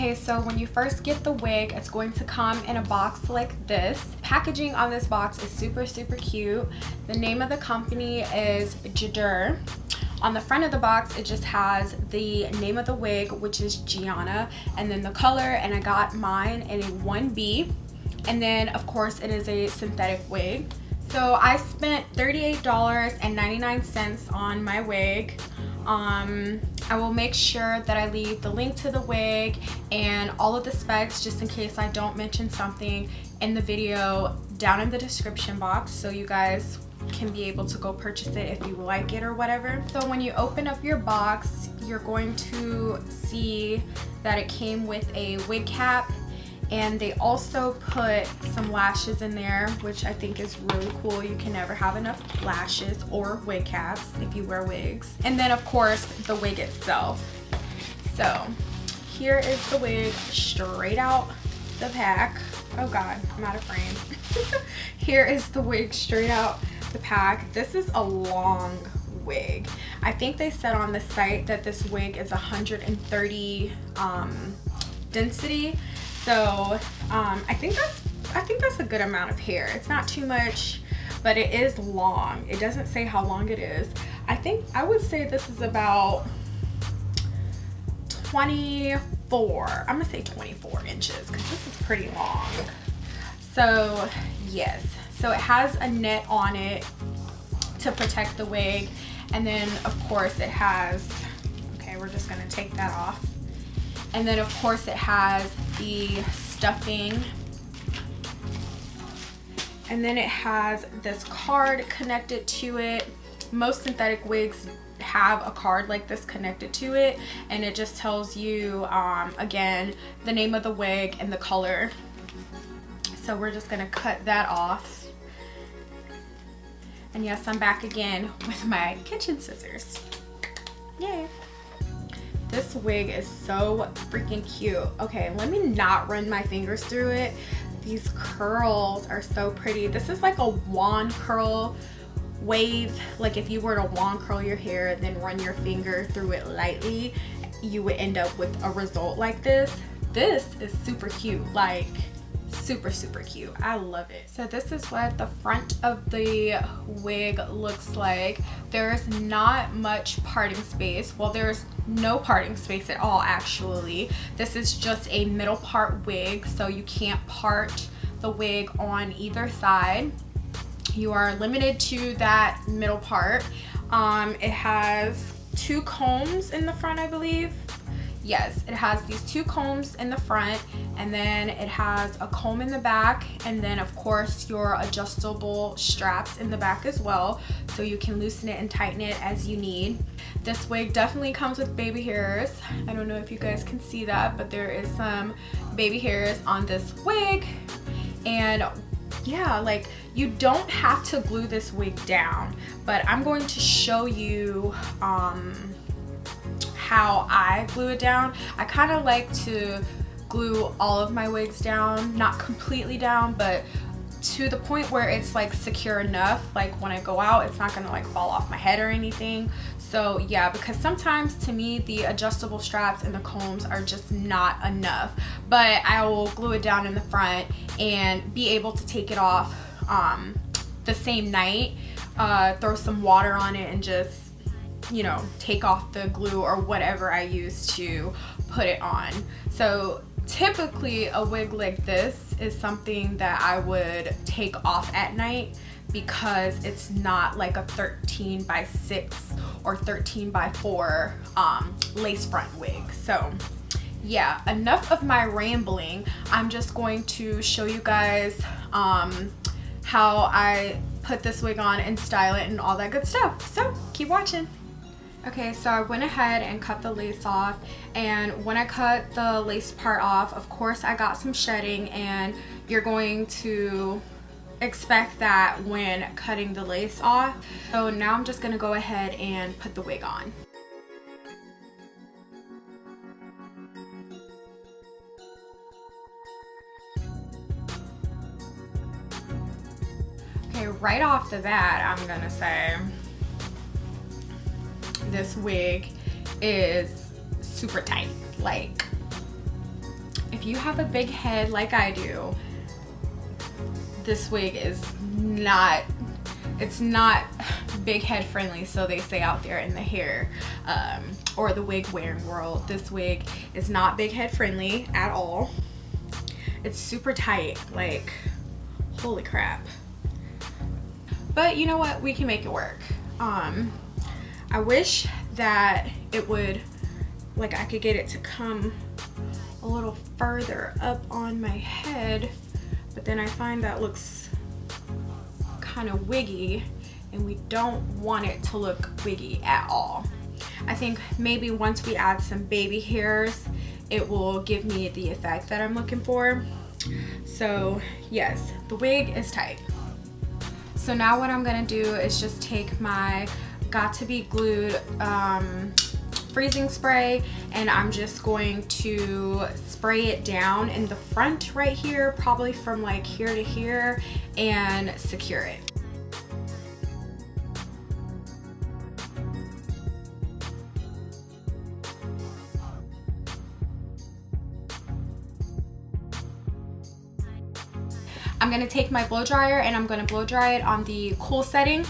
Okay, so when you first get the wig, it's going to come in a box like this. Packaging on this box is super, super cute. The name of the company is Joedir. On the front of the box, it just has the name of the wig, which is Gianna, and then the color, and I got mine in a 1B. And then, of course, it is a synthetic wig. So I spent $38.99 on my wig. I will make sure that I leave the link to the wig and all of the specs, just in case I don't mention something in the video, down in the description box, so you guys can be able to go purchase it if you like it or whatever. So when you open up your box, you're going to see that it came with a wig cap, and they also put some lashes in there, which I think is really cool. You can never have enough lashes or wig caps if you wear wigs. And then of course the wig itself. So here is the wig straight out the pack. Oh god, I'm out of frame. Here is the wig straight out the pack. This is a long wig. I think they said on the site that this wig is 130 density. So I think that's a good amount of hair. It's not too much, but it is long. It doesn't say how long it is. I would say this is about 24. I'm gonna say 24 inches because this is pretty long. So yes, so it has a net on it to protect the wig, and then of course it has, okay, we're just gonna take that off. And then of course it has the stuffing, and then it has this card connected to it. Most synthetic wigs have a card like this connected to it, and it just tells you again the name of the wig and the color. So we're just gonna cut that off. And yes, I'm back again with my kitchen scissors. Yay. This wig is so freaking cute. Okay, let me not run my fingers through it. These curls are so pretty. This is like a wand curl wave. Like if you were to wand curl your hair and then run your finger through it lightly, you would end up with a result like this. This is super cute, like super, super cute. I love it. So this is what the front of the wig looks like. There's not much parting space. Well, there's no parting space at all actually. This is just a middle part wig, so you can't part the wig on either side. You are limited to that middle part. It has two combs in the front, I believe. Yes, it has these two combs in the front, and then it has a comb in the back, and then of course your adjustable straps in the back as well, so you can loosen it and tighten it as you need. This wig definitely comes with baby hairs. I don't know if you guys can see that, but there is some baby hairs on this wig. And yeah, like you don't have to glue this wig down, but I'm going to show you how I glue it down. I kind of like to glue all of my wigs down, not completely down, but to the point where it's like secure enough, like when I go out it's not gonna like fall off my head or anything. So yeah, because sometimes to me the adjustable straps and the combs are just not enough, but I will glue it down in the front and be able to take it off the same night, throw some water on it and just, you know, take off the glue or whatever I use to put it on. So typically a wig like this is something that I would take off at night because it's not like a 13x6 or 13x4 lace front wig. So yeah, enough of my rambling. I'm just going to show you guys how I put this wig on and style it and all that good stuff. So keep watching. Okay, so I went ahead and cut the lace off, and when I cut the lace part off, of course I got some shedding, and you're going to expect that when cutting the lace off. So now I'm just gonna go ahead and put the wig on. Okay, right off the bat, I'm gonna say this wig is super tight. Like, if you have a big head like I do, this wig is not, it's not big head friendly, so they say out there in the hair or the wig wearing world. This wig is not big head friendly at all. It's super tight, like holy crap. But you know what, we can make it work. I wish that it would, like I could get it to come a little further up on my head, but then I find that looks kind of wiggy, and we don't want it to look wiggy at all. I think maybe once we add some baby hairs, it will give me the effect that I'm looking for. So yes, the wig is tight. So now what I'm gonna do is just take my Got to Be Glued freezing spray, and I'm just going to spray it down in the front right here, probably from like here to here, and secure it. I'm gonna take my blow dryer and I'm gonna blow dry it on the cool setting.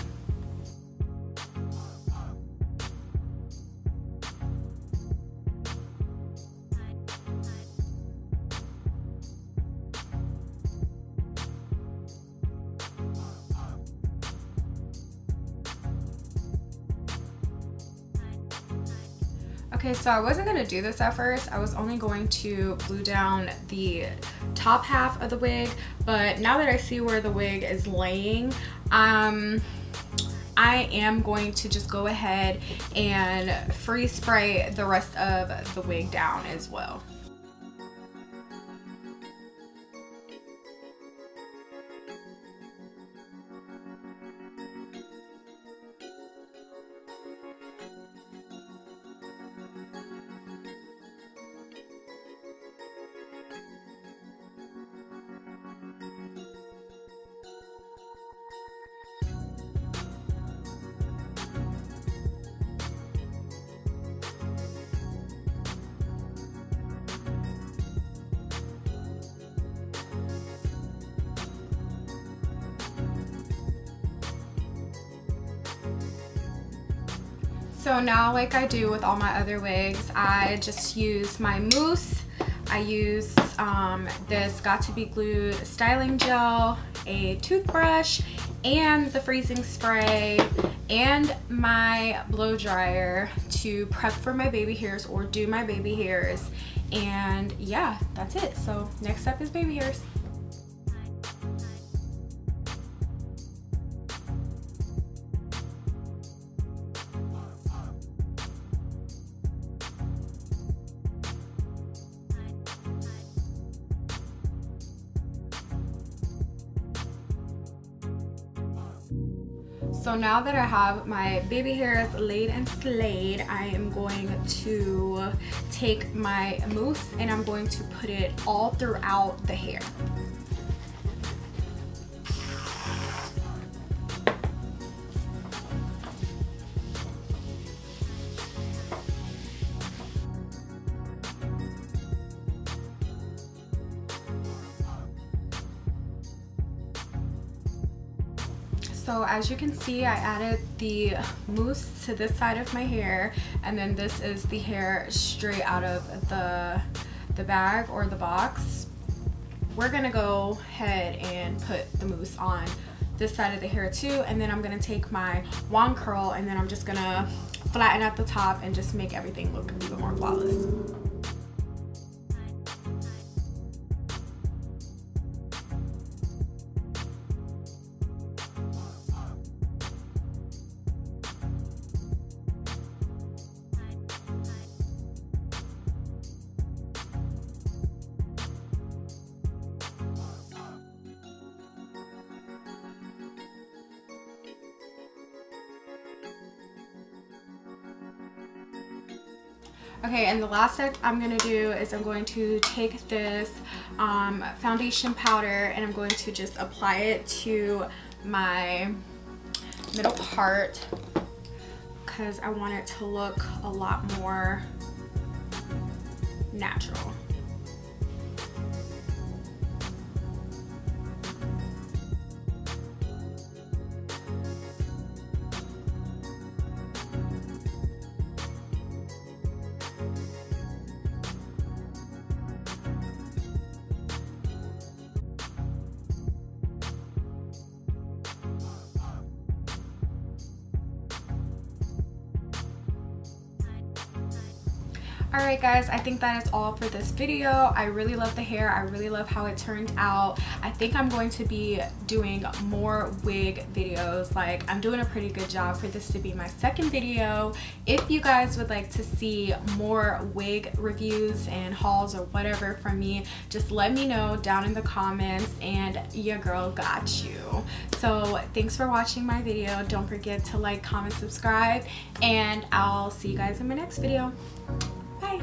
Okay, so I wasn't gonna do this at first. I was only going to glue down the top half of the wig, but now that I see where the wig is laying, I am going to just go ahead and freeze spray the rest of the wig down as well. So now, like I do with all my other wigs, I just use my mousse. I use this Got to Be Glued styling gel, a toothbrush, and the freezing spray, and my blow dryer to prep for my baby hairs or do my baby hairs. And yeah, that's it. So next up is baby hairs. So now that I have my baby hairs laid and slayed, I am going to take my mousse and I'm going to put it all throughout the hair. So as you can see, I added the mousse to this side of my hair, and then this is the hair straight out of the bag or the box. We're gonna go ahead and put the mousse on this side of the hair too, and then I'm gonna take my wand curl and then I'm just gonna flatten at the top and just make everything look even more flawless. Okay, and the last step I'm going to do is I'm going to take this foundation powder and I'm going to just apply it to my middle part because I want it to look a lot more natural. Alright guys, I think that is all for this video. I really love the hair. I really love how it turned out. I think I'm going to be doing more wig videos. Like, I'm doing a pretty good job for this to be my second video. If you guys would like to see more wig reviews and hauls or whatever from me, just let me know down in the comments and your girl got you. So thanks for watching my video. Don't forget to like, comment, subscribe, and I'll see you guys in my next video. Bye.